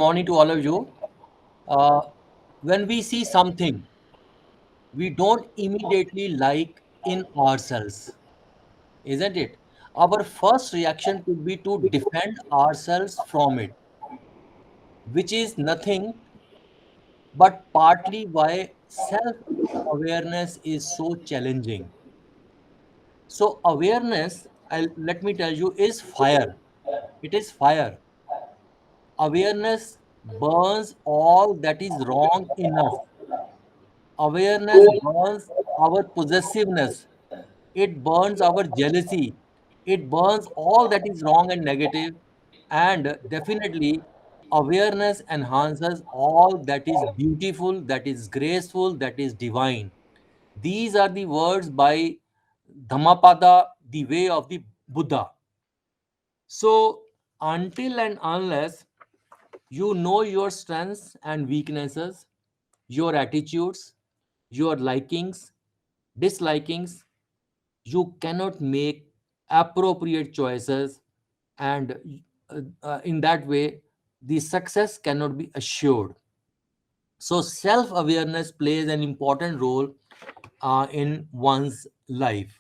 morning to all of you. Uh, when we see something we don't immediately like in ourselves, isn't it? Our first reaction could be to defend ourselves from it, which is nothing but partly why self awareness is so challenging. So, awareness, let me tell you, is fire. It is fire. Awareness burns all that is wrong in us. Awareness burns our possessiveness. It burns our jealousy. It burns all that is wrong and negative. And definitely, awareness enhances all that is beautiful, that is graceful, that is divine. These are the words by Dhammapada, the way of the Buddha. So, until and unless you know your strengths and weaknesses, your attitudes, your likings, dislikings, you cannot make appropriate choices, and in that way, the success cannot be assured. So, self awareness plays an important role in one's life.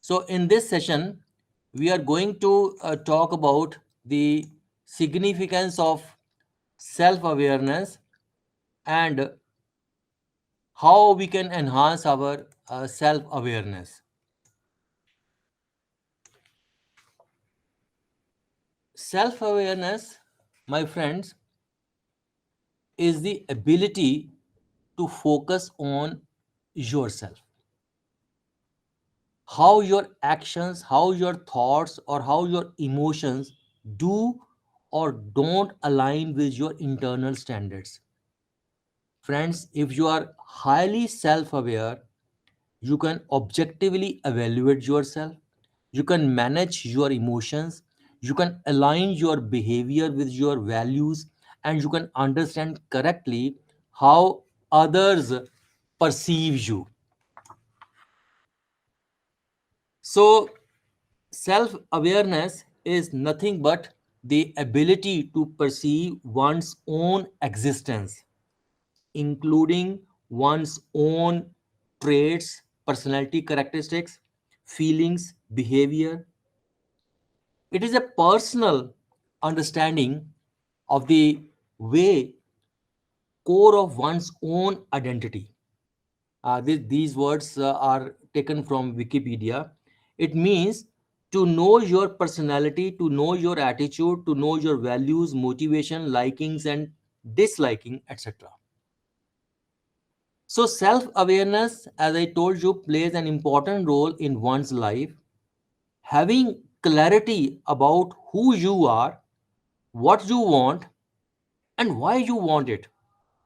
So, in this session, we are going to talk about the significance of self awareness and how we can enhance our self awareness. Self awareness, my friends, is the ability to focus on yourself. How your actions, how your thoughts, or how your emotions do or don't align with your internal standards. Friends, if you are highly self aware, you can objectively evaluate yourself, you can manage your emotions, you can align your behavior with your values, and you can understand correctly how others perceive you. So, self awareness is nothing but the ability to perceive one's own existence, including one's own traits, personality characteristics, feelings, behavior. It is a personal understanding of the way core of one's own identity. These words are taken from Wikipedia. It means to know your personality, to know your attitude, to know your values, motivation, likings, and disliking, etc. So, self awareness, as I told you, plays an important role in one's life. Having clarity about who you are, what you want, and why you want it,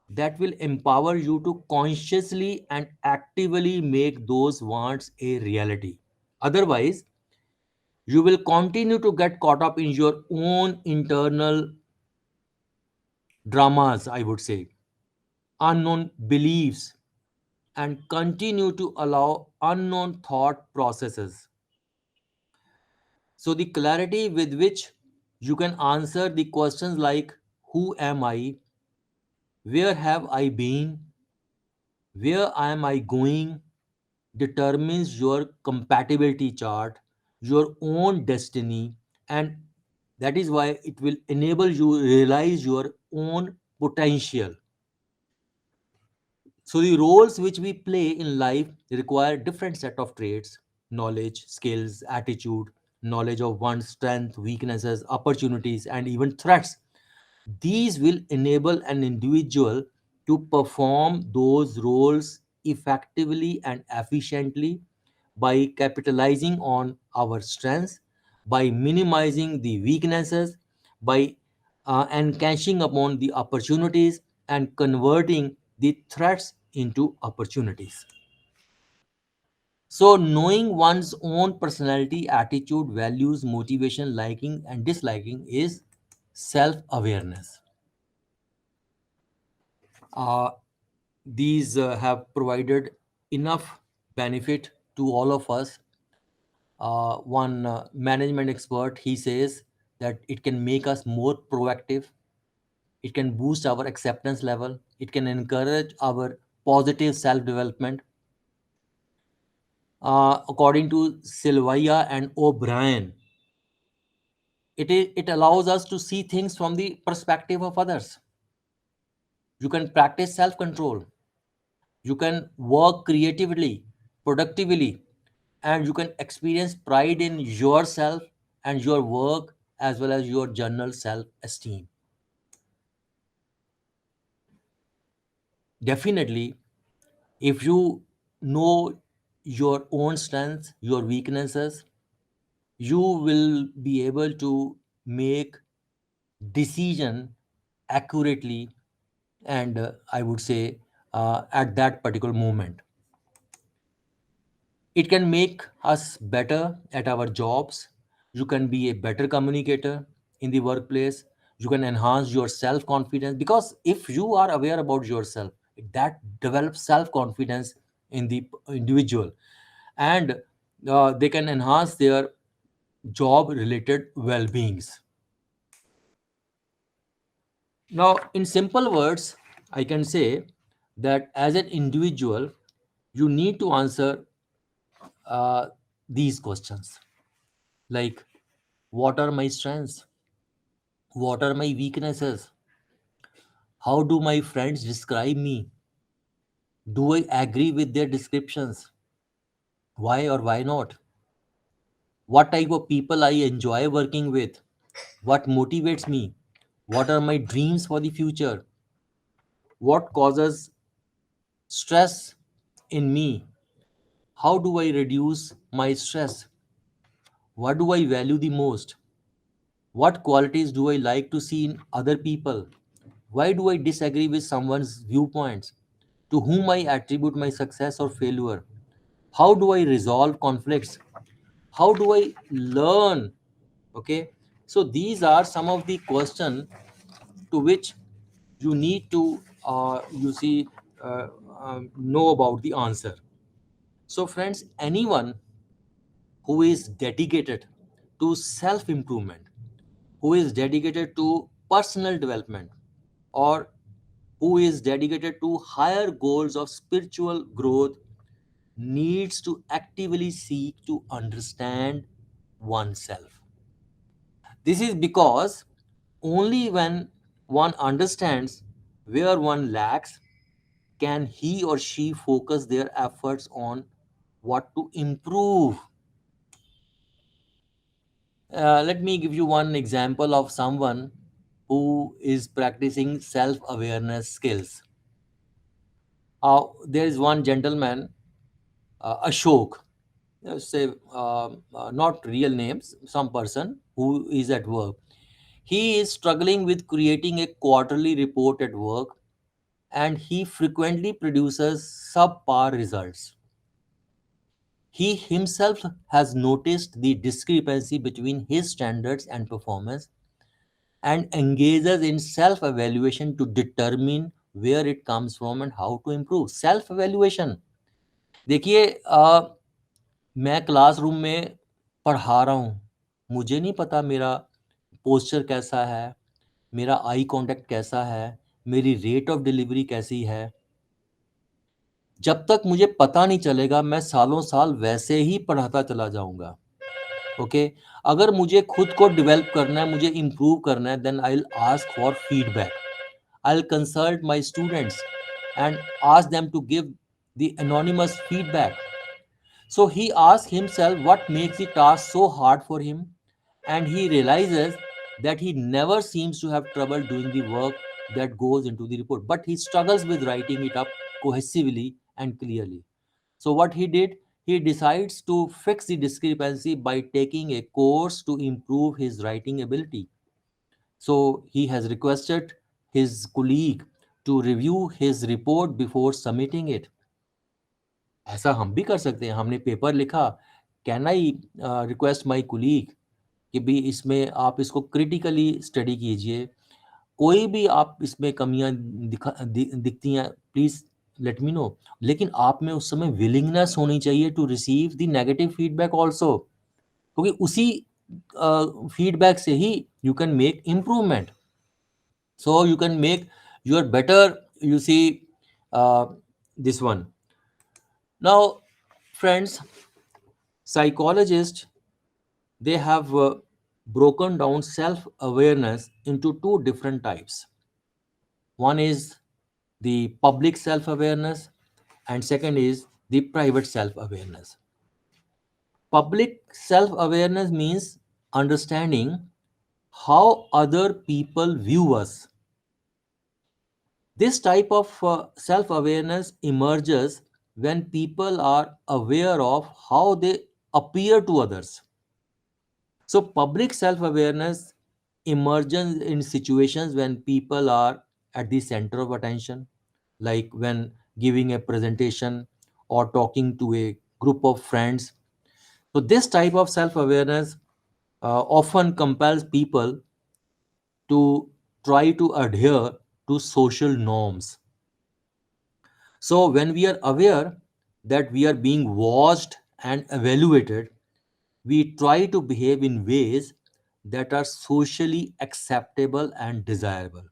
that will empower you to consciously and actively make those wants a reality. Otherwise, you will continue to get caught up in your own internal dramas, I would say, unknown beliefs, and continue to allow unknown thought processes. So, the clarity with which you can answer the questions like who am I, where have I been, where am I going, determines your compatibility chart, your own destiny, and that is why it will enable you realize your own potential. So the roles which we play in life require different set of traits, knowledge, skills, attitude, knowledge of one's strength, weaknesses, opportunities, and even threats. These will enable an individual to perform those roles effectively and efficiently by capitalizing on our strengths, by minimizing the weaknesses, by and catching upon the opportunities and converting the threats into opportunities. So, knowing one's own personality, attitude, values, motivation, liking, and disliking is self awareness. Uh, these have provided enough benefit to all of us. One management expert, he says that it can make us more proactive, it can boost our acceptance level, it can encourage our positive self development. According to Sylvia and O'Brien, it allows us to see things from the perspective of others. You can practice self control, you can work creatively, productively, and you can experience pride in yourself and your work as well as your general self esteem. Definitely, if you know your own strengths, your weaknesses, you will be able to make decision accurately, and I would say at that particular moment. It can make us better at our jobs. You can be a better communicator in the workplace. You can enhance your self confidence, because if you are aware about yourself, that develops self confidence in the individual, and they can enhance their job related well beings. Now, in simple words, I can say that as an individual, you need to answer uh, these questions, like, what are my strengths? What are my weaknesses? How do my friends describe me? Do I agree with their descriptions? Why or why not? What type of people I enjoy working with? What motivates me? What are my dreams for the future? What causes stress in me? How do I reduce my stress? What do I value the most? What qualities do I like to see in other people? Why do I disagree with someone's viewpoints? To whom I attribute my success or failure? How do I resolve conflicts? How do I learn? Okay, so these are some of the questions to which you need to uh, know about the answer. So, friends, anyone who is dedicated to self improvement, who is dedicated to personal development, or who is dedicated to higher goals of spiritual growth, needs to actively seek to understand oneself. This is because only when one understands where one lacks can he or she focus their efforts on what to improve. Let me give you one example of someone who is practicing self awareness skills. There is one gentleman, Ashok, say not real names, some person who is at work. He is struggling with creating a quarterly report at work, and he frequently produces subpar results. He himself has noticed the discrepancy between his standards and performance, and engages in self evaluation to determine where it comes from and how to improve. Self evaluation, देखिए, मैं classroom में पढ़ा रहा हूँ, मुझे नहीं पता मेरा पोस्चर कैसा है, मेरा आई कांटेक्ट कैसा है, मेरी रेट ऑफ डिलीवरी कैसी है। जब तक मुझे पता नहीं चलेगा, मैं सालों साल वैसे ही पढ़ाता चला जाऊँगा। ओके, अगर मुझे खुद को डेवलप करना है, मुझे इम्प्रूव करना है, then I will ask for feedback. I will consult my students and ask them to give the anonymous feedback. So he asks himself what makes the task so hard for him, and he realizes that he never seems to have trouble doing the work that goes into the report, but he struggles with writing it up cohesively and clearly. So, what he did, he decides to fix the discrepancy by taking a course to improve his writing ability. So, he has requested his colleague to review his report before submitting it. ऐसा हम भी कर सकते हैं। हमने paper लिखा, can I request my colleague कि भी इसमें आप इसको क्रिटिकली स्टडी कीजिए, कोई भी आप इसमें कमियां दिखती हैं, प्लीज लेट मी नो। लेकिन आप में उस समय विलिंगनेस होनी चाहिए to receive the negative feedback also, क्योंकि उसी फीडबैक से ही you can make improvement. So you can make your better, you see, uh, this one. Now, friends, psychologists, they have broken down self awareness into two different types. One is the public self awareness, and second is the private self awareness. Public self awareness means understanding how other people view us. This type of self awareness emerges when people are aware of how they appear to others. So, public self awareness emerges in situations when people are at the center of attention, like when giving a presentation or talking to a group of friends. So, this type of self awareness often compels people to try to adhere to social norms. So, when we are aware that we are being watched and evaluated, we try to behave in ways that are socially acceptable and desirable.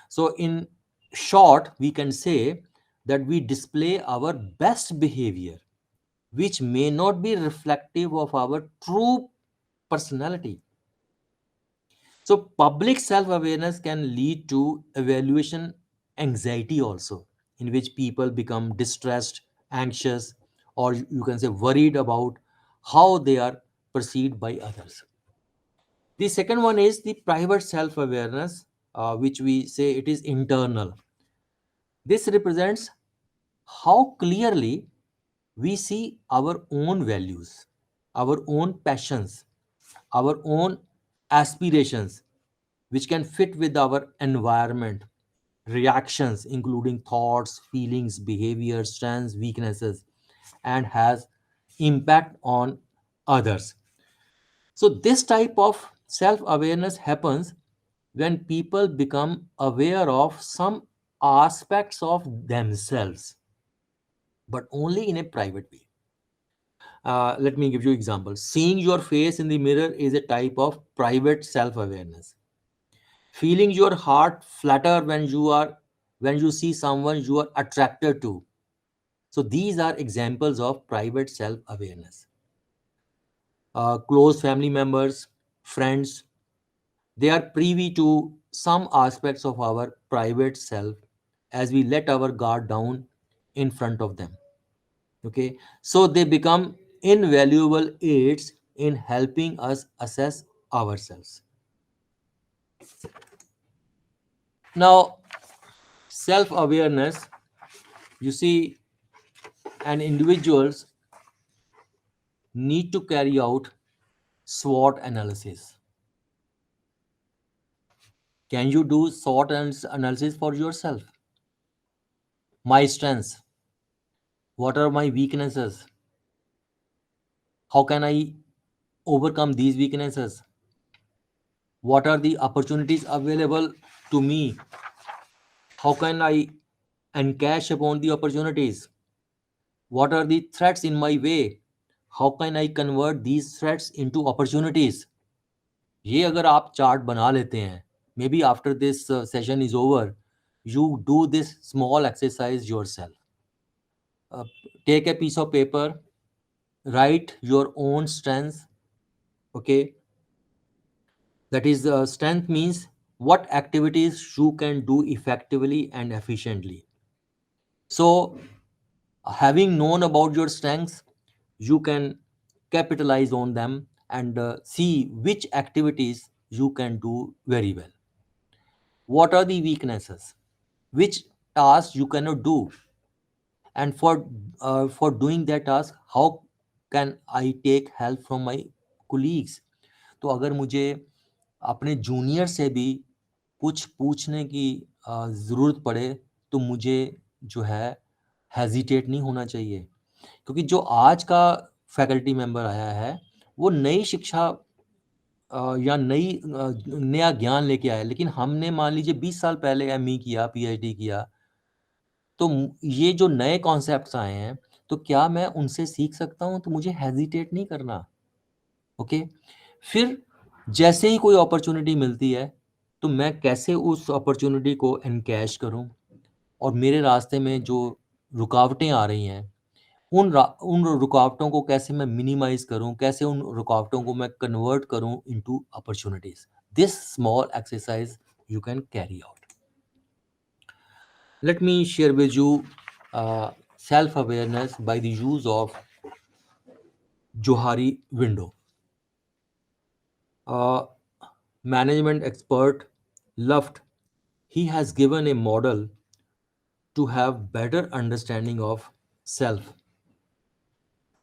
So, in short, we can say that we display our best behavior, which may not be reflective of our true personality. So, public self awareness can lead to evaluation anxiety also, in which people become distressed, anxious, or you can say worried about how they are perceived by others. The second one is the private self awareness, which we say it is internal. This represents how clearly we see our own values, our own passions, our own aspirations, which can fit with our environment, reactions, including thoughts, feelings, behaviors, strengths, weaknesses, and has impact on others. So, this type of self awareness happens when people become aware of some aspects of themselves, but only in a private way. Let me give you example. Seeing your face in the mirror is a type of private self awareness. Feeling your heart flutter when you see someone you are attracted to. So these are examples of private self awareness. Close family members, friends, they are privy to some aspects of our private self as we let our guard down in front of them. Okay, so they become invaluable aids in helping us assess ourselves. Now, self awareness, you see, and individuals need to carry out SWOT analysis. Can you do analysis for yourself? My strengths, what are my weaknesses? How can I overcome these weaknesses? What are the opportunities available to me? How can I encash upon the opportunities? What are the threats in my way? How can I convert these threats into opportunities? ये अगर आप chart बना लेते हैं, may be after this session is over, you do this small exercise yourself. Take a piece of paper, write your own strengths. Okay, that is, strength means what activities you can do effectively and efficiently. So, having known about your strengths, you can capitalize on them and see which activities you can do very well. What are the weaknesses? Which tasks you cannot do? And for doing that task, how can I take help from my colleagues? तो अगर मुझे अपने junior से भी कुछ पूछने की ज़रूरत पड़े, तो मुझे जो है हेजिटेट नहीं होना चाहिए, क्योंकि जो आज का फैकल्टी मेंबर आया है वो नई शिक्षा या नया ज्ञान लेके आया, लेकिन हमने मान लीजिए 20 साल पहले एमई किया, पीएचडी किया, तो ये जो नए कॉन्सेप्ट्स आए हैं, तो क्या मैं उनसे सीख सकता हूँ? तो मुझे हेजिटेट नहीं करना। ओके, फिर जैसे ही कोई अपॉर्चुनिटी मिलती है, तो मैं कैसे उस अपॉर्चुनिटी को एनकैश करूं, और मेरे रास्ते में जो रुकावटें आ रही हैं, उन रुकावटों को कैसे मैं मिनिमाइज करूं, कैसे उन रुकावटों को मैं कन्वर्ट करूं into opportunities. This small exercise you can carry out. Let me share with you self awareness by the use of Johari window. A management expert Luft, he has given a model to have better understanding of self.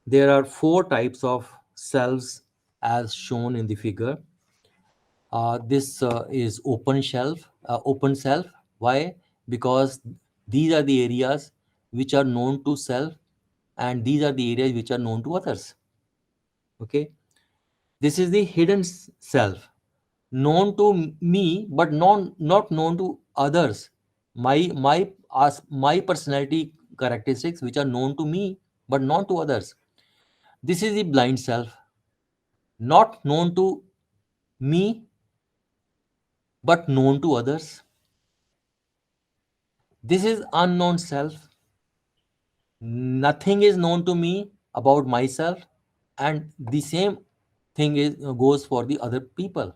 There are four types of selves as shown in the figure. This is open self. Why? Because these are the areas which are known to self, and these are the areas which are known to others. Okay, this is the hidden self, known to me but not known to others. My personality characteristics which are known to me but not to others. This is the blind self, not known to me but known to others. This is unknown self. Nothing is known to me about myself, and the same thing is goes for the other people.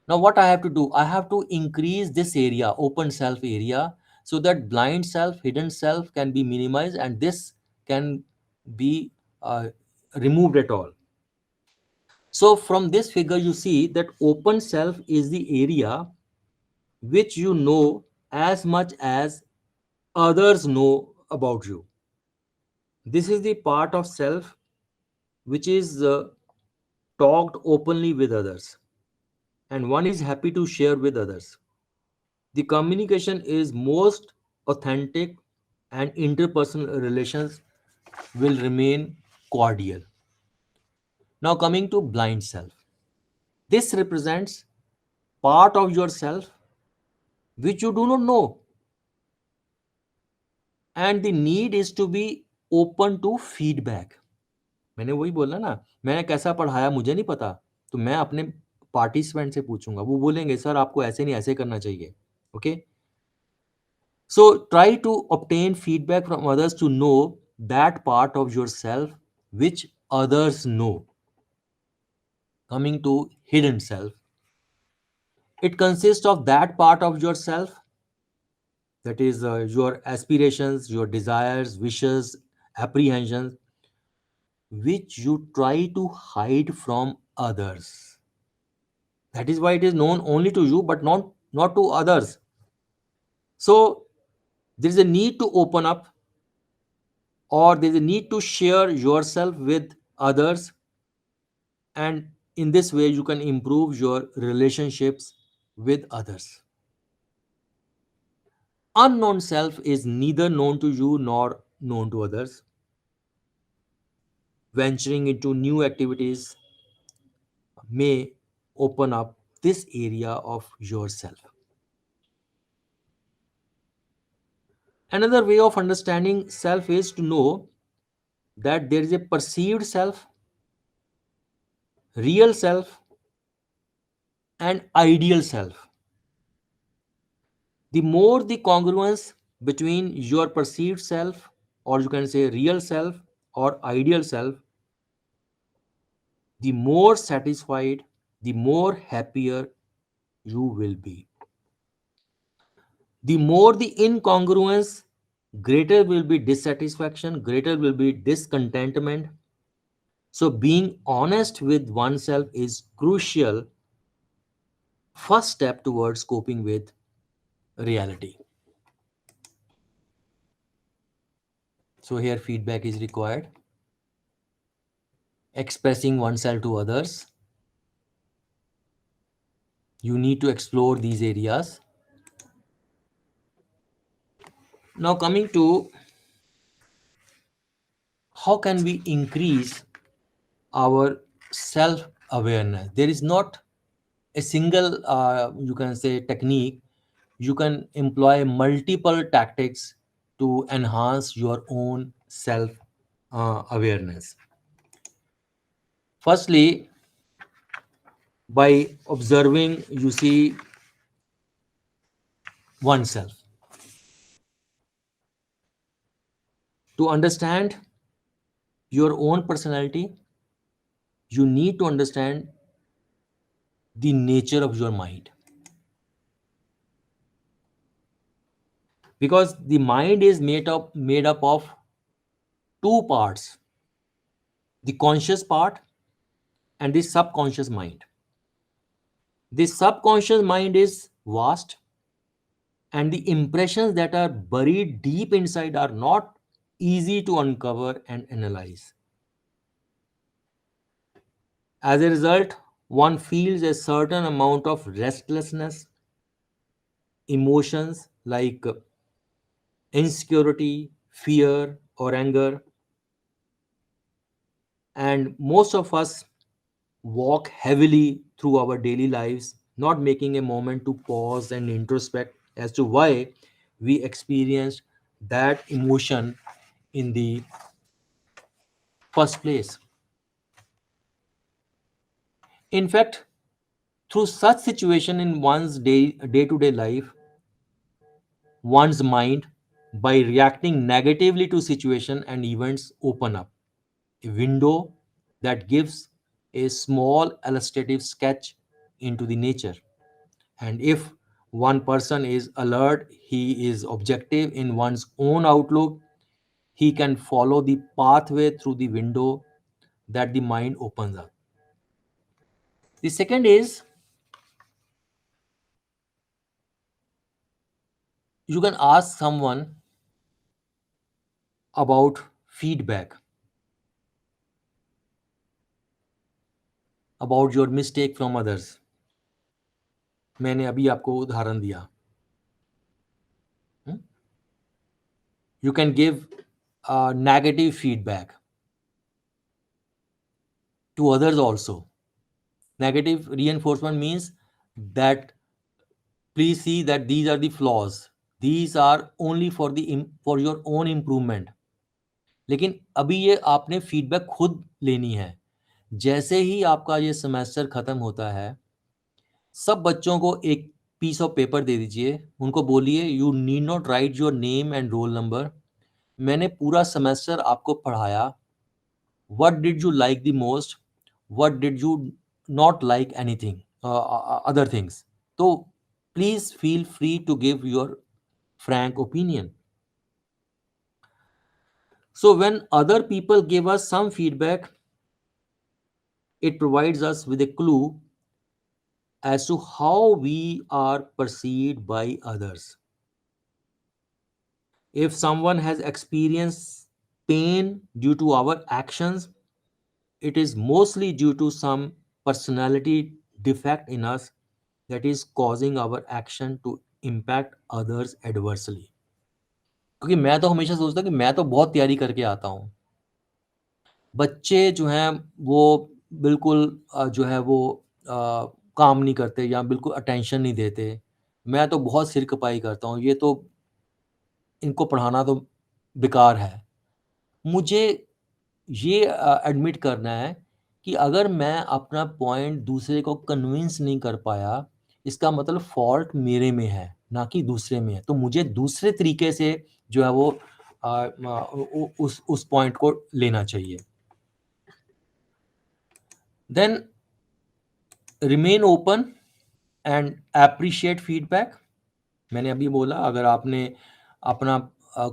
Now what I have to do, I have to increase this area, open self area, so that blind self, hidden self can be minimized, and this can be removed at all. So from this figure you see that open self is the area which you know as much as others know about you. This is the part of self which is talked openly with others, and one is happy to share with others. The communication is most authentic, and interpersonal relations will remain cordial. Now, coming to blind self, this represents part of yourself which you do not know, and the need is to be open to feedback. मैंने वही बोला ना, मैंने कैसा पढ़ाया मुझे नहीं पता, तो मैं अपने पार्टिसिपेंट से पूछूंगा, वो बोलेंगे सर आपको ऐसे नहीं ऐसे करना चाहिए. Okay, so try to obtain feedback from others to know that part of yourself which others know. Coming to hidden self, it consists of that part of yourself that is your aspirations, your desires, wishes, apprehensions, which you try to hide from others. That is why it is known only to you but not to others. So there is a need to open up, or there is a need to share yourself with others, and in this way you can improve your relationships with others. Unknown self is neither known to you nor known to others. Venturing into new activities may open up this area of yourself. Another way of understanding self is to know that there is a perceived self, real self, and ideal self. The more the congruence between your perceived self, or you can say real self or ideal self, the more satisfied, the more happier you will be. The more the incongruence, greater will be dissatisfaction, greater will be discontentment. So being honest with oneself is crucial first step towards coping with reality. So here feedback is required. Expressing oneself to others, you need to explore these areas. Now coming to how can we increase our self awareness, there is not a single you can say technique. You can employ multiple tactics to enhance your own self awareness. Firstly, By observing, you see oneself. To understand your own personality, you need to understand the nature of your mind, because the mind is made up of two parts: the conscious part and the subconscious mind. The subconscious mind is vast, and the impressions that are buried deep inside are not easy to uncover and analyze. As a result, one feels a certain amount of restlessness, emotions like insecurity, fear, or anger, and most of us walk heavily through our daily lives, not making a moment to pause and introspect as to why we experienced that emotion in the first place. In fact, through such situation in one's day-to-day life, one's mind, by reacting negatively to situation and events, open up a window that gives a small illustrative sketch into the nature. And if one person is alert, he is objective in one's own outlook, he can follow the pathway through the window that the mind opens up. The second is, you can ask someone about feedback, about your mistake from others. मैंने अभी आपको उदाहरण दिया. You can give negative feedback to others also. Negative reinforcement means that please see that these are the flaws, these are only for for your own improvement. लेकिन अभी ये आपने feedback खुद लेनी है. जैसे ही आपका ये सेमेस्टर खत्म होता है, सब बच्चों को एक पीस ऑफ पेपर दे दीजिए, उनको बोलिए you need not right your name and roll number. मैंने पूरा सेमेस्टर आपको पढ़ाया, what did you like the most, what did you not like anything, other things. So please feel free to give your frank opinion. So when other people give us some feedback, it provides us with a clue as to how we are perceived by others. If someone has experienced pain due to our actions, it is mostly due to some personality defect in us that is causing our action to impact others adversely. क्योंकि मैं तो हमेशा सोचता कि मैं तो बहुत तैयारी करके आता हूँ. बच्चे जो हैं वो बिल्कुल जो है वो काम नहीं करते या बिल्कुल अटेंशन नहीं देते. मैं तो बहुत सिर खपाई करता हूँ, ये तो इनको पढ़ाना तो बेकार है. मुझे ये एडमिट करना है कि अगर मैं अपना पॉइंट दूसरे को कन्विंस नहीं कर पाया, इसका मतलब फॉल्ट मेरे में है, ना कि दूसरे में है. तो मुझे दूसरे तरीके से जो है वो उस पॉइंट को लेना चाहिए. Then remain open and appreciate feedback. मैंने अभी बोला, अगर आपने अपना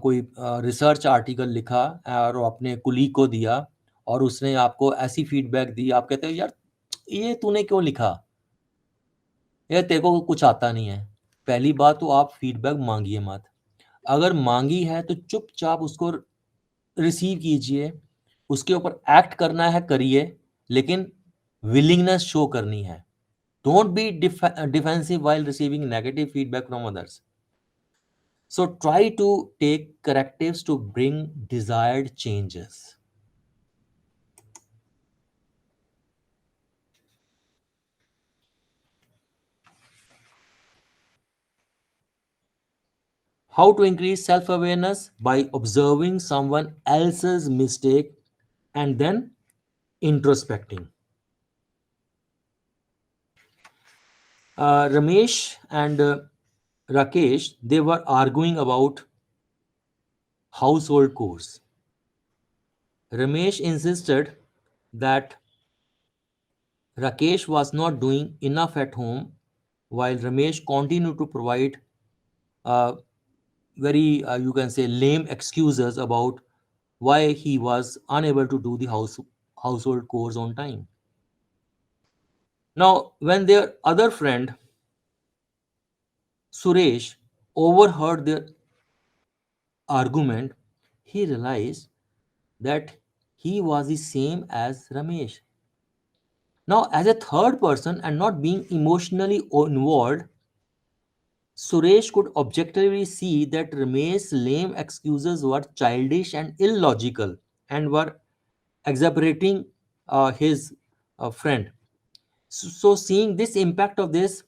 कोई रिसर्च आर्टिकल लिखा और आपने कुलीग को दिया और उसने आपको ऐसी फीडबैक दी, आप कहते हो यार ये तूने क्यों लिखा, यार तेरे को कुछ आता नहीं है. पहली बात तो आप फीडबैक मांगिए मत. अगर मांगी है तो चुपचाप उसको रिसीव कीजिए, उसके ऊपर एक्ट करना है करिए, लेकिन विलिंगनेस शो करनी है. Don't be defensive while receiving negative feedback from others. So try to take correctives to bring desired changes. How to increase self awareness? By observing someone else's mistake and then introspecting. Ramesh and Rakesh, they were arguing about household chores. Ramesh insisted that Rakesh was not doing enough at home, while Ramesh continued to provide uh, very, you can say, lame excuses about why he was unable to do the household chores on time. Now, when their other friend Suresh overheard their argument, he realized that he was the same as Ramesh. Now, as a third person and not being emotionally involved, Suresh could objectively see that Ramesh's lame excuses were childish and illogical and were exasperating his friend. So, seeing this impact of this,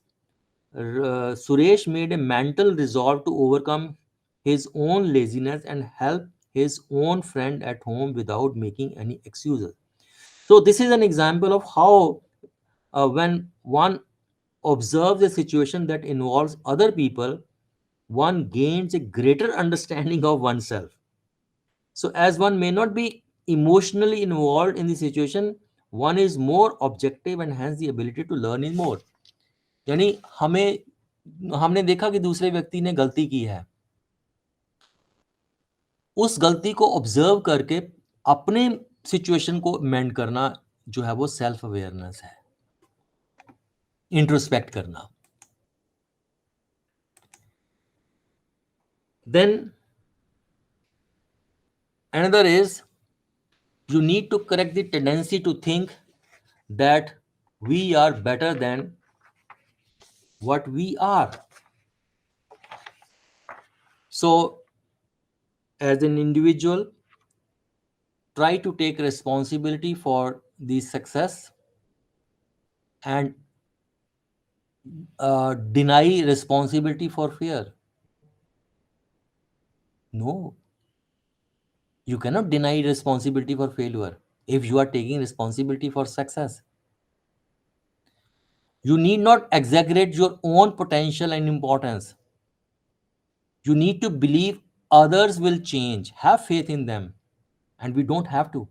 Suresh made a mental resolve to overcome his own laziness and help his own friend at home without making any excuses. So, this is an example of how, when one observes a situation that involves other people, one gains a greater understanding of oneself. So, as one may not be emotionally involved in the situation, one is more objective and hence the ability to learn is more. यानी हमें हमने देखा कि दूसरे व्यक्ति ने गलती की है, उस गलती को ऑब्जर्व करके अपने सिचुएशन को मेंड करना जो है वो सेल्फ अवेयरनेस है, इंट्रोस्पेक्ट करना. Then another is, you need to correct the tendency to think that we are better than what we are. So, as an individual, try to take responsibility for the success and deny responsibility for fear. No, you cannot deny responsibility for failure if you are taking responsibility for success. You need not exaggerate your own potential and importance. You need to believe others will change, have faith in them, and we don't have to.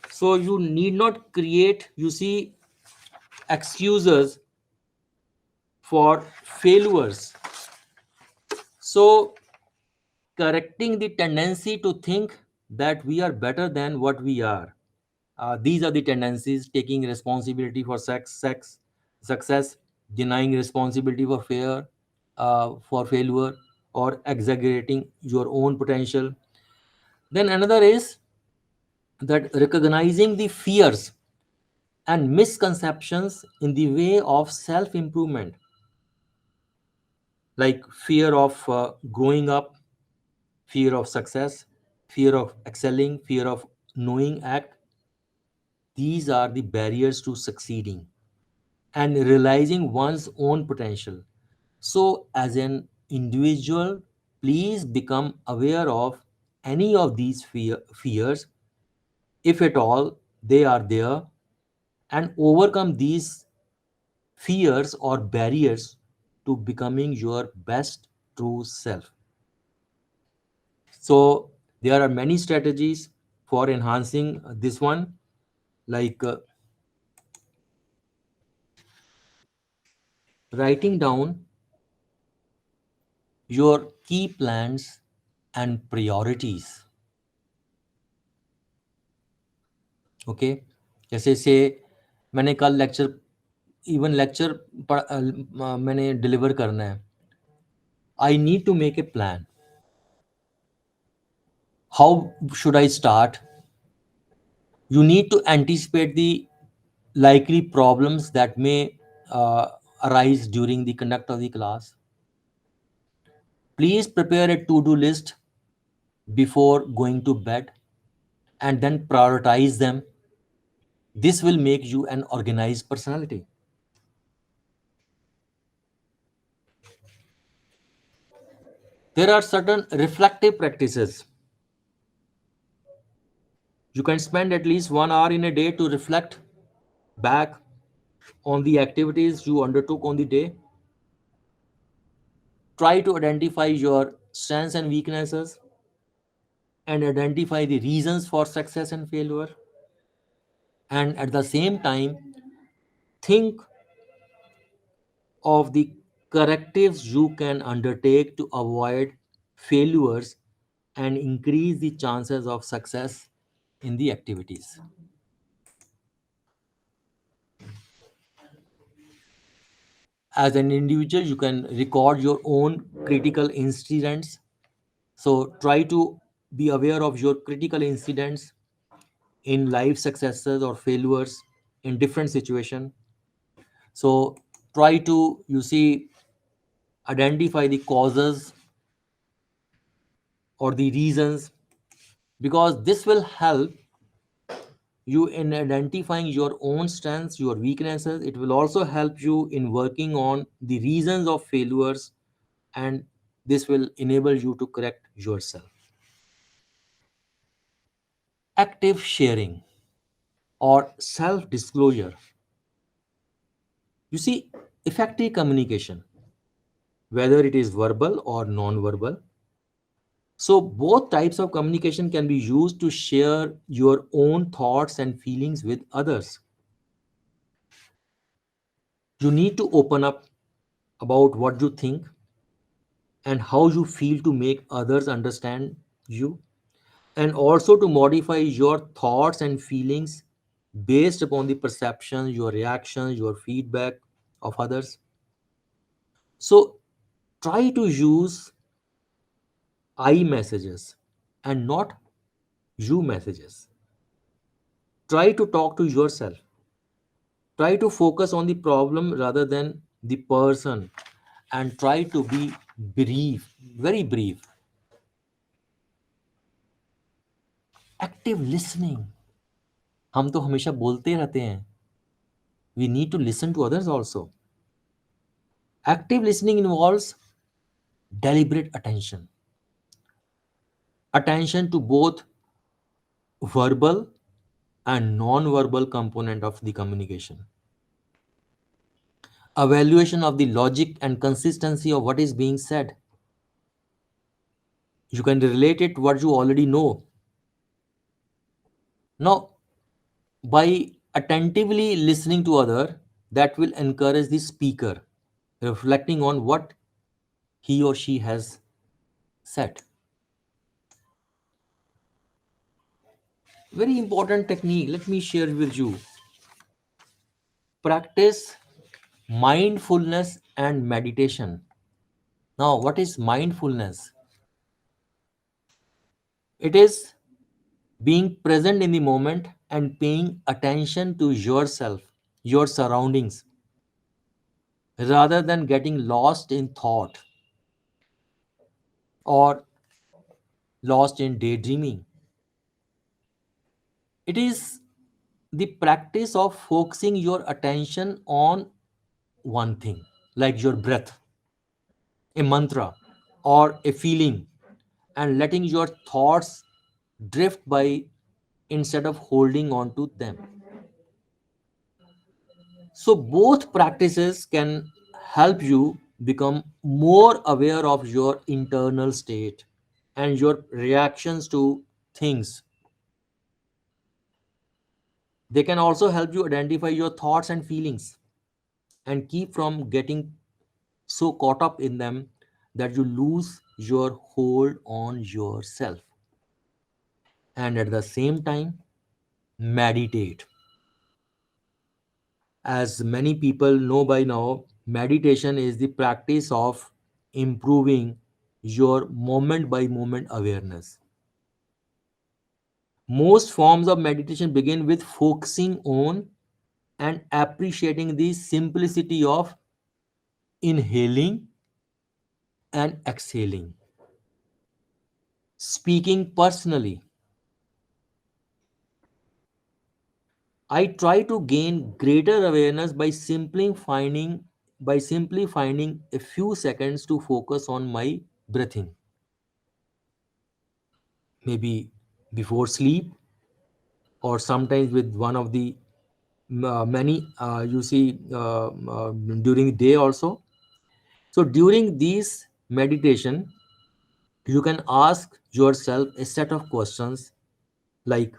So, you need not create, you see, excuses for failures. So, correcting the tendency to think that we are better than what we are. These are the tendencies: taking responsibility for success, denying responsibility for fear, for failure, or exaggerating your own potential. Then another is that recognizing the fears and misconceptions in the way of self improvement, like fear of growing up, fear of success, fear of excelling, fear of knowing act. These are the barriers to succeeding and realizing one's own potential. So, as an individual, please become aware of any of these fears, if at all they are there, and overcome these fears or barriers to becoming your best true self. So, there are many strategies for enhancing this one, like writing down your key plans and priorities. Okay, जैसे से मैंने कल lecture, even lecture मैंने deliver करना है. I need to make a plan. How should I start? You need to anticipate the likely problems that may arise during the conduct of the class. Please prepare a to-do list before going to bed and then prioritize them. This will make you an organized personality. There are certain reflective practices. You can spend at least 1 hour in a day to reflect back on the activities you undertook on the day. Try to identify your strengths and weaknesses and identify the reasons for success and failure. And at the same time, think of the correctives you can undertake to avoid failures and increase the chances of success in the activities. As an individual, you can record your own critical incidents. So try to be aware of your critical incidents in life successes or failures in different situations. So try to, you see, identify the causes or the reasons, because this will help you in identifying your own strengths, your weaknesses. It will also help you in working on the reasons of failures, and this will enable you to correct yourself. Active sharing or self disclosure. You see, effective communication, whether it is verbal or non verbal. So, both types of communication can be used to share your own thoughts and feelings with others. You need to open up about what you think and how you feel to make others understand you, and also to modify your thoughts and feelings based upon the perceptions, your reactions, your feedback of others. So, try to use I messages and not you messages. Try to talk to yourself. Try to focus on the problem rather than the person, and try to be brief, very brief. Active listening. हम तो हमेशा बोलते रहते हैं. We need to listen to others also. Active listening involves deliberate attention, attention to both verbal and non-verbal component of the communication, evaluation of the logic and consistency of what is being said. You can relate it what you already know. Now, by attentively listening to other, that will encourage the speaker reflecting on what he or she has said. Very important technique, let me share with you. Practice mindfulness and meditation. Now, what is mindfulness? It is being present in the moment and paying attention to yourself, your surroundings, rather than getting lost in thought or lost in daydreaming. It is the practice of focusing your attention on one thing, like your breath, a mantra, or a feeling, and letting your thoughts drift by instead of holding on to them. So, both practices can help you become more aware of your internal state and your reactions to things. They can also help you identify your thoughts and feelings and keep from getting so caught up in them that you lose your hold on yourself. And at the same time, meditate. As many people know by now, meditation is the practice of improving your moment by moment awareness. Most forms of meditation begin with focusing on and appreciating the simplicity of inhaling and exhaling. Speaking personally, I try to gain greater awareness by simply finding a few seconds to focus on my breathing, maybe before sleep or sometimes with one of the many you see during the day also. So during these meditation, you can ask yourself a set of questions like,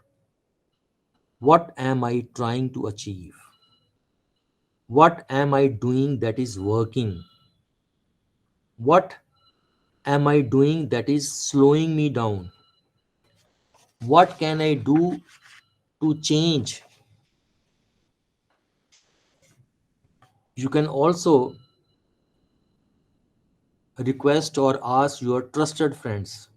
what am I trying to achieve? What am I doing that is working? What am I doing that is slowing me down? What can I do to change? You can also request or ask your trusted friends.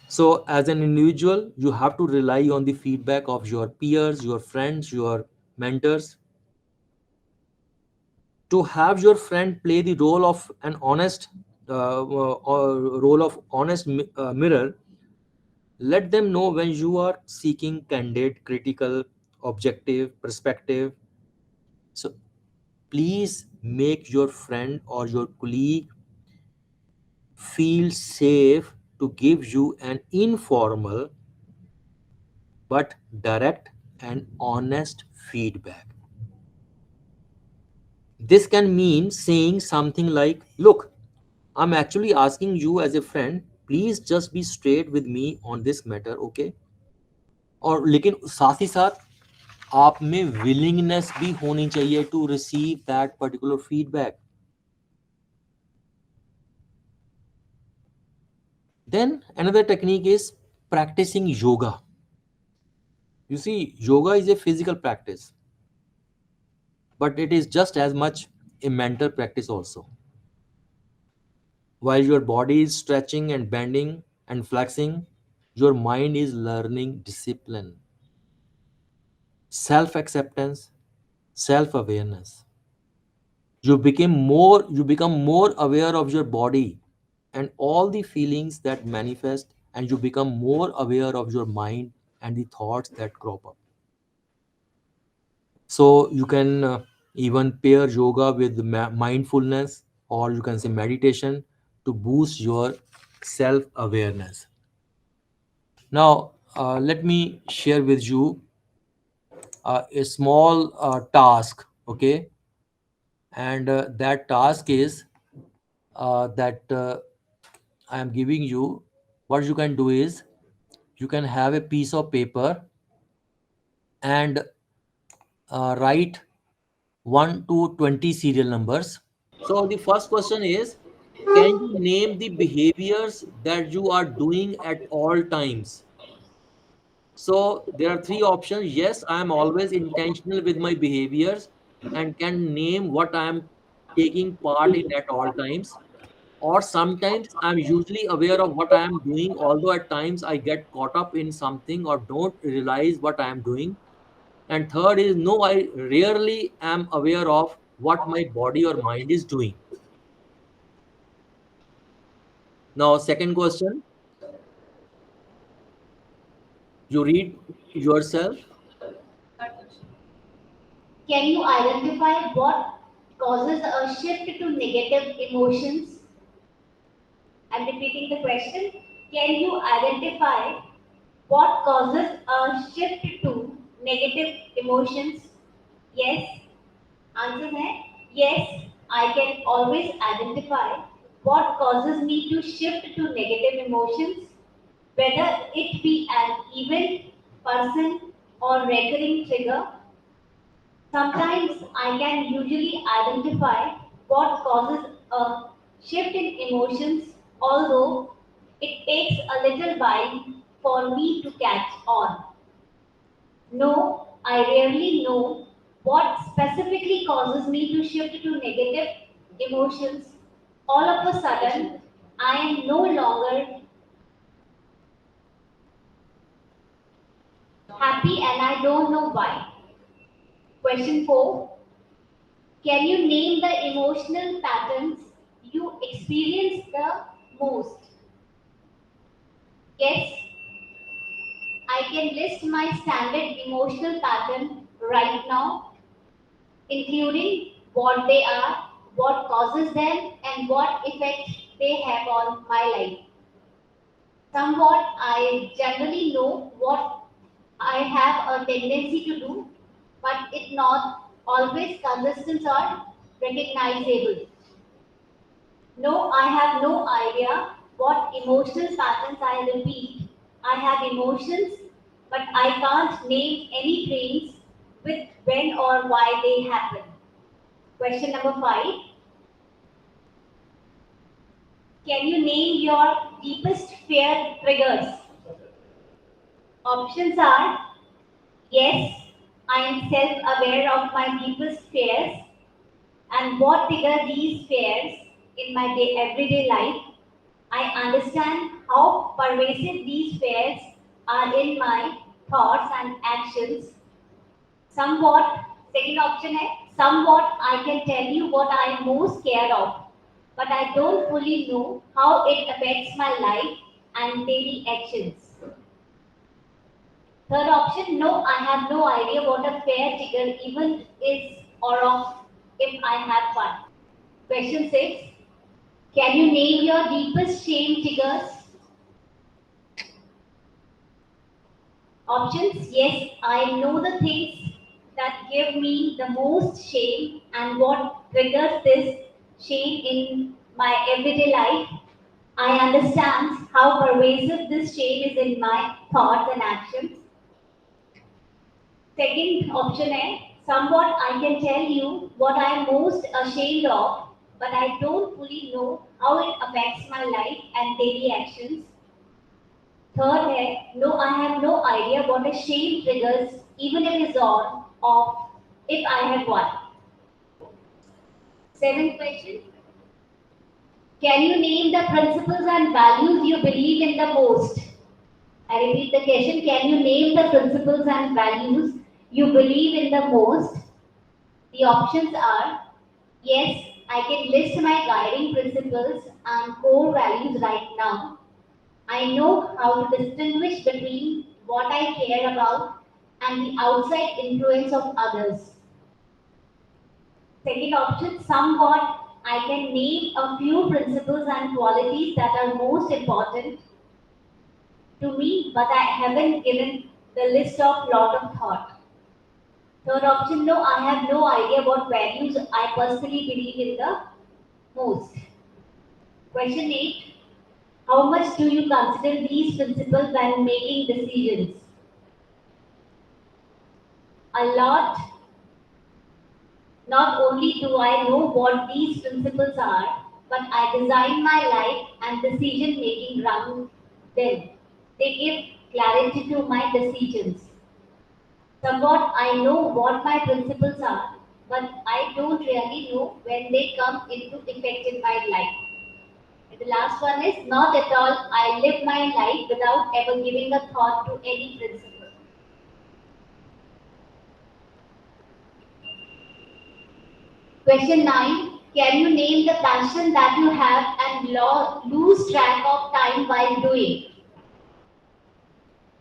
So, as an individual, you have to rely on the feedback of your peers, your friends, your mentors. To have your friend play the role of an honest or role of honest mirror, let them know when you are seeking candid, critical, objective perspective. So, please make your friend or your colleague feel safe to give you an informal but direct and honest feedback. This can mean saying something like, look, I'm actually asking you as a friend, please just be straight with me on this matter, okay? और लेकिन साथ ही साथ आप में willingness भी होनी चाहिए to receive that particular feedback. Then another technique is practicing yoga. You see, yoga is a physical practice, but it is just as much a mental practice also. While your body is stretching and bending and flexing, your mind is learning discipline, self acceptance, self awareness. You become more aware of your body and all the feelings that manifest, and you become more aware of your mind and the thoughts that crop up. So you can even pair yoga with mindfulness, or you can say meditation, to boost your self awareness. Now, let me share with you a small task, okay? And that task is that I am giving you. What you can do is you can have a piece of paper and write 1 to 20 serial numbers. So the first question is, can you name the behaviors that you are doing at all times? So there are three options. Yes, I am always intentional with my behaviors and can name what I am taking part in at all times. Or sometimes I'm usually aware of what I am doing, although at times I get caught up in something or don't realize what I am doing. And third is, no, I rarely am aware of what my body or mind is doing. Now, second question, you read yourself. Can you identify what causes a shift to negative emotions? I'm repeating the question. Can you identify what causes a shift to negative emotions? Yes. Answer है yes. I can always identify what causes me to shift to negative emotions, whether it be an event, person, or recurring trigger. Sometimes I can usually identify what causes a shift in emotions, although it takes a little while for me to catch on. No, I rarely know what specifically causes me to shift to negative emotions. All of a sudden, I am no longer happy and I don't know why. Question 4. Can you name the emotional patterns you experience the most? Yes, I can list my standard emotional pattern right now, including what they are, what causes them, and what effect they have on my life. Somewhat I generally know what I have a tendency to do, but it not always consistent or recognizable. No, I have no idea what emotional patterns I repeat. I have emotions, but I can't name any traits with when or why they happen. Question number 5. Can you name your deepest fear triggers? Options are yes, I am self aware of my deepest fears and what trigger these fears in my everyday life. I understand how pervasive these fears are in my thoughts and actions. Somewhat, second option है, somewhat I can tell you what I am most scared of, but I don't fully know how it affects my life and daily actions. Third option, no, I have no idea what a fair trigger even is or of if I have one. Question 6. Can you name your deepest shame triggers? Options, yes, I know the things that give me the most shame and what triggers this shame in my everyday life. I understand how pervasive this shame is in my thoughts and actions. Second option is somewhat I can tell you what I am most ashamed of, but I don't fully know how it affects my life and daily actions. Third है, no, I have no idea what a shame triggers, even if it's on, off, if I have one. Seventh question, can you name the principles and values you believe in the most? I repeat the question, can you name the principles and values you believe in the most? The options are yes, I can list my guiding principles and core values right now. I know how to distinguish between what I care about and the outside influence of others. Second option, somewhat I can name a few principles and qualities that are most important to me, but I haven't given the list of lot of thought. Third option, no, I have no idea what values I personally believe in the most. Question 8, how much do you consider these principles when making decisions? A lot. Not only do I know what these principles are, but I design my life and decision making around them. They give clarity to my decisions. Somewhat I know what my principles are, but I don't really know when they come into effect in my life. And the last one is not at all. I live my life without ever giving a thought to any principle. Question 9. Can you name the passion that you have and lose track of time while doing?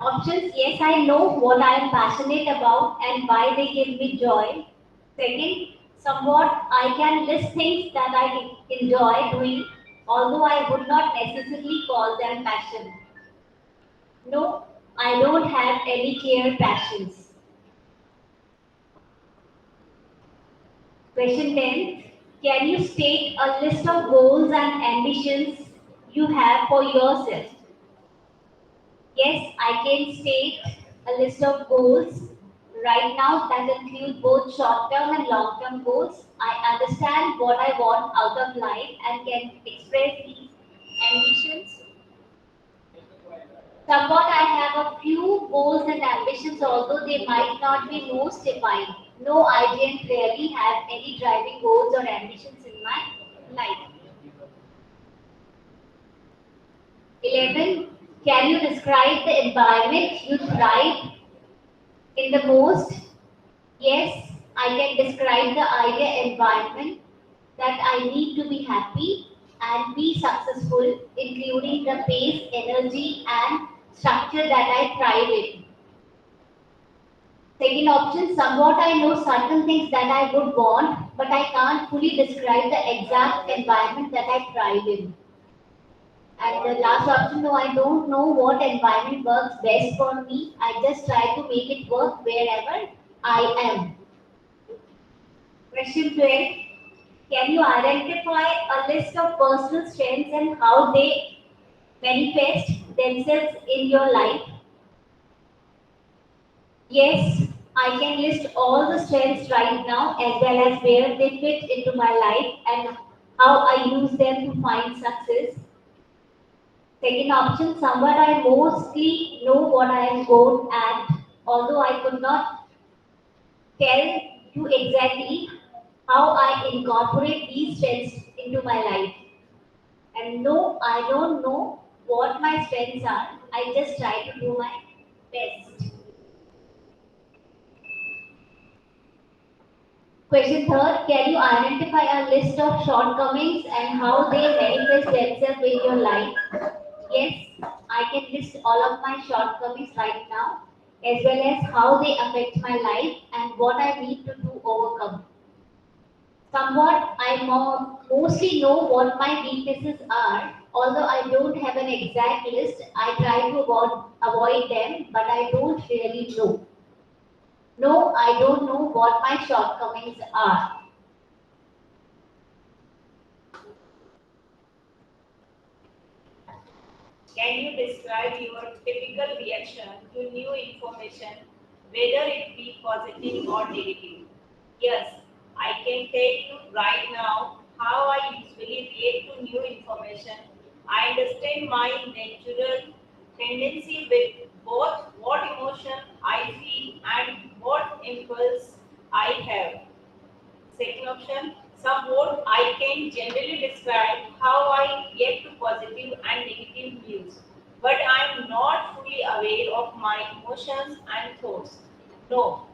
Options, yes, I know what I am passionate about and why they give me joy. Second, somewhat I can list things that I enjoy doing, although I would not necessarily call them passion. No, I don't have any clear passions. Question 10. Can you state a list of goals and ambitions you have for yourself? Yes, I can state a list of goals right now that include both short-term and long-term goals. I understand what I want out of life and can express these ambitions. Somewhat I have a few goals and ambitions, although they might not be most defined. No, I didn't really have any driving goals or ambitions in my life. 11. Can you describe the environment you thrive in the most? Yes, I can describe the ideal environment that I need to be happy and be successful, including the pace, energy, and structure that I thrive in. Second option, somewhat I know certain things that I would want, but I can't fully describe the exact environment that I thrive in. And the last option, no, I don't know what environment works best for me. I just try to make it work wherever I am. Question 12. Can you identify a list of personal strengths and how they manifest themselves in your life? Yes, I can list all the strengths right now as well as where they fit into my life and how I use them to find success. Second option, somewhat I mostly know what I am good at, although I could not tell you exactly how I incorporate these strengths into my life. And no, I don't know what my strengths are. I just try to do my best. Question third, can you identify a list of shortcomings and how they manifest themselves in your life? Yes, I can list all of my shortcomings right now, as well as how they affect my life and what I need to do overcome. Somewhat, I mostly know what my weaknesses are. Although I don't have an exact list, I try to avoid them, but I don't really know. No, I don't know what my shortcomings are. Can you describe your typical reaction to new information, whether it be positive or negative? Yes, I can tell you right now how I usually react to new information. I understand my natural tendency with both what emotion I feel and what impulse I have. Second option, somewhat I can generally describe how I react to positive and negative news, but I am not fully aware of my emotions and thoughts. No.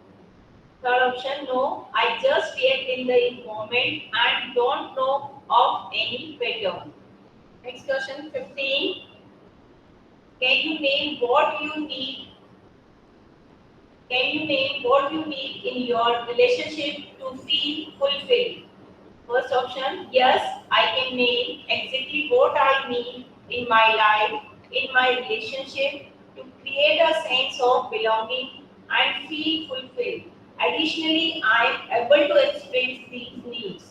Third option, no, I just react in the moment and don't know of any pattern. Next question 15. Can you name what you need? Can you name what you need in your relationship to feel fulfilled? First option, yes, I can name exactly what I need in my life, in my relationship to create a sense of belonging and feel fulfilled. Additionally, I am able to express these needs.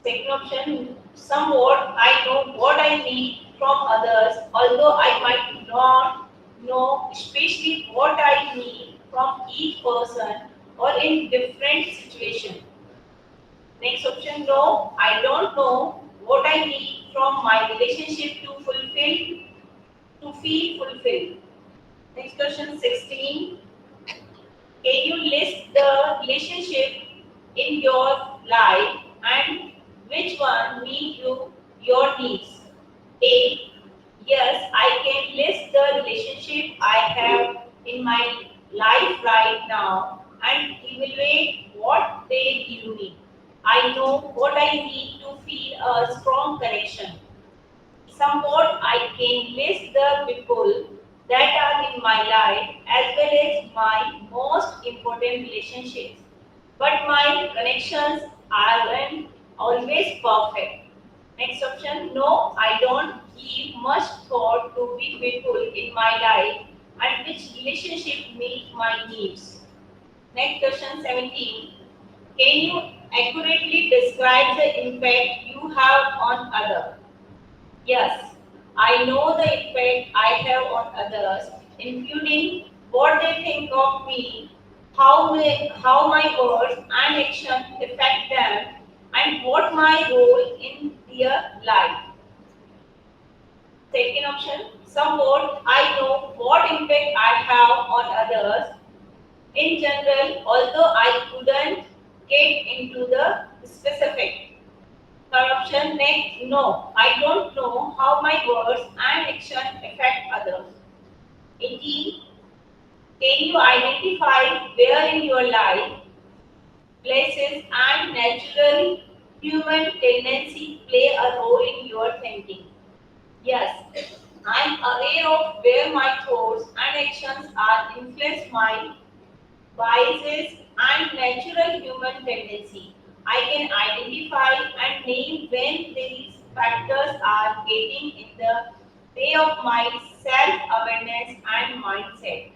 Second option, somewhat I know what I need from others, although I might not know especially what I need from each person or in different situations. Next option, no, I don't know what I need from my relationship to feel fulfilled. Next question 16. Can you list the relationship in your life and which one meet your needs? A. Yes, I can list the relationship I have in my life right now and evaluate what they give me. I know what I need to feel a strong connection. Somewhat I can list the people that are in my life as well as my most important relationships. But my connections aren't always perfect. Next option, no, I don't give much thought to which people in my life and which relationship meet my needs. Next question 17. Can you accurately describe the impact you have on others? Yes, I know the impact I have on others, including what they think of me, how my words and actions affect them, and what my role in their life. Second option, somewhat I know what impact I have on others. In general, although I couldn't get into the specific. Third option, next, no, I don't know how my words and actions affect others. 18. Can you identify where in your life, places, and natural human tendency play a role in your thinking? Yes, I am aware of where my thoughts and actions are influenced by biases and natural human tendency. I can identify and name when there is factors are getting in the way of my self-awareness and mindset.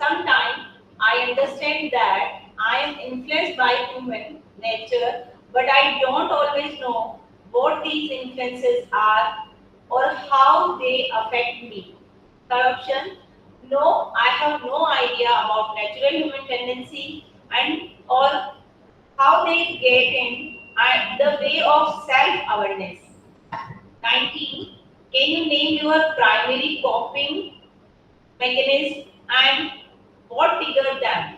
Sometimes I understand that I am influenced by human nature, but I don't always know what these influences are or how they affect me. Third option, no, I have no idea about natural human tendency and or how they get in the way of self-awareness. 19. Can you name your primary coping mechanism and what triggered them?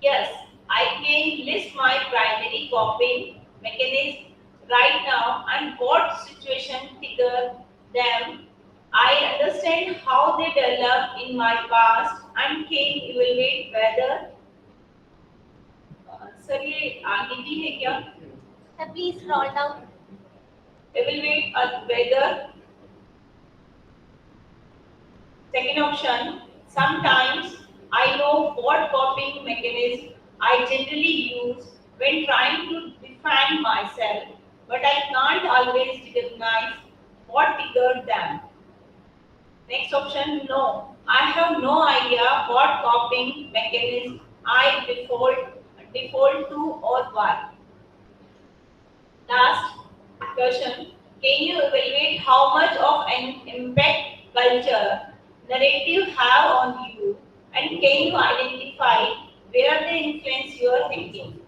Yes, I can list my primary coping mechanism right now and what situation triggered them. I understand how they developed in my past and can evaluate whether sir ये आगे भी है क्या? Sir, please scroll down. Evaluate whether. Second option, sometimes I know what coping mechanism I generally use when trying to define myself, but I can't always recognize what triggered them. Next option, no. I have no idea what coping mechanism I default to or why. Last question, can you evaluate how much of an impact culture narrative have on you and can you identify where they influence your thinking?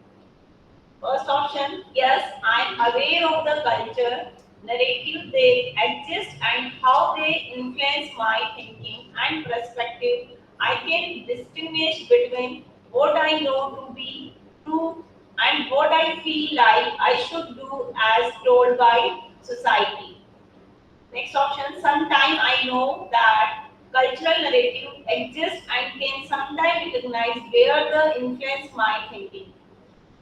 First option, yes, I am aware of the culture, narrative they exist and how they influence my thinking and perspective. I can distinguish between what I know to be true and what I feel like I should do as told by society. Next option, sometimes I know that cultural narrative exists and can sometimes recognize where the influence my thinking.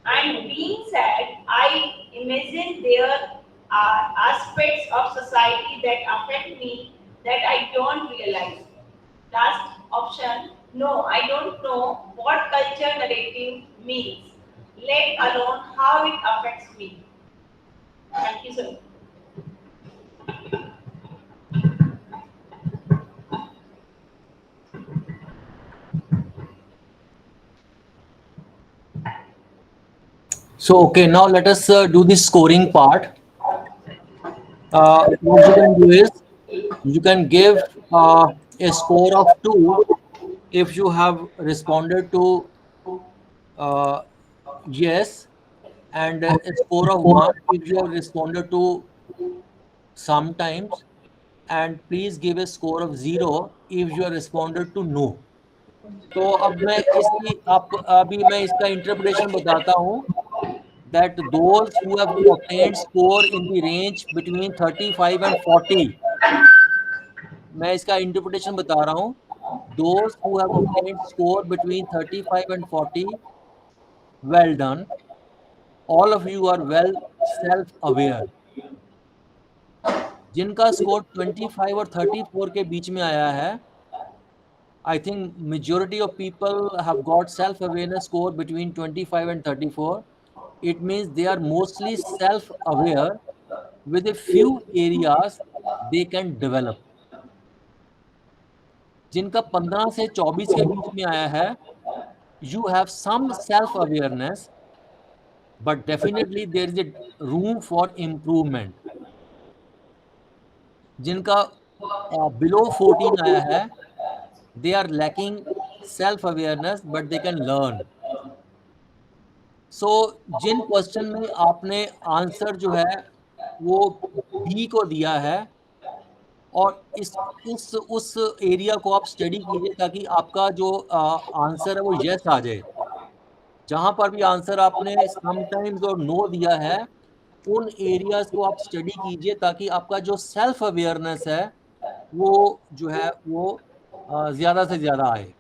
And being said, I imagine there are aspects of society that affect me that I don't realize. Last option, no, I don't know what culture narrative means, let alone how it affects me. Thank you, sir. So, okay, now let us do the scoring part. What you can do is you can give a score of 2 if you have responded to uh, yes, and a score of 1 if you have responded to sometimes, and please give a score of 0 if you have responded to no. तो अब मैं इसकी आप अभी मैं इसका interpretation बताता हूँ that those who have obtained score in the range between 35 and 40, मैं इसका इंटरप्रिटेशन बता रहा हूँ. Those who have obtained score between 35 and 40, well done. All of you are well self aware. जिनका स्कोर 25 और 34 के बीच में आया है, I think majority of people have got self awareness score between 25 and 34. It means they are mostly self aware with a few areas they can develop. जिनका 15 से 24 के बीच में आया है, you have some self awareness, but definitely there is a room for improvement. जिनका below 14 आया है, they are lacking self awareness, but they can learn. So जिन क्वेश्चन में आपने आंसर जो है वो बी को दिया है, और इस उस एरिया को आप स्टडी कीजिए ताकि आपका जो आंसर है वो यस आ जाए. जहां पर भी आंसर आपने समटाइम्स और नो दिया है, उन एरियाज को आप स्टडी कीजिए ताकि आपका जो सेल्फ अवेयरनेस है वो जो है वो ज्यादा से ज्यादा आए.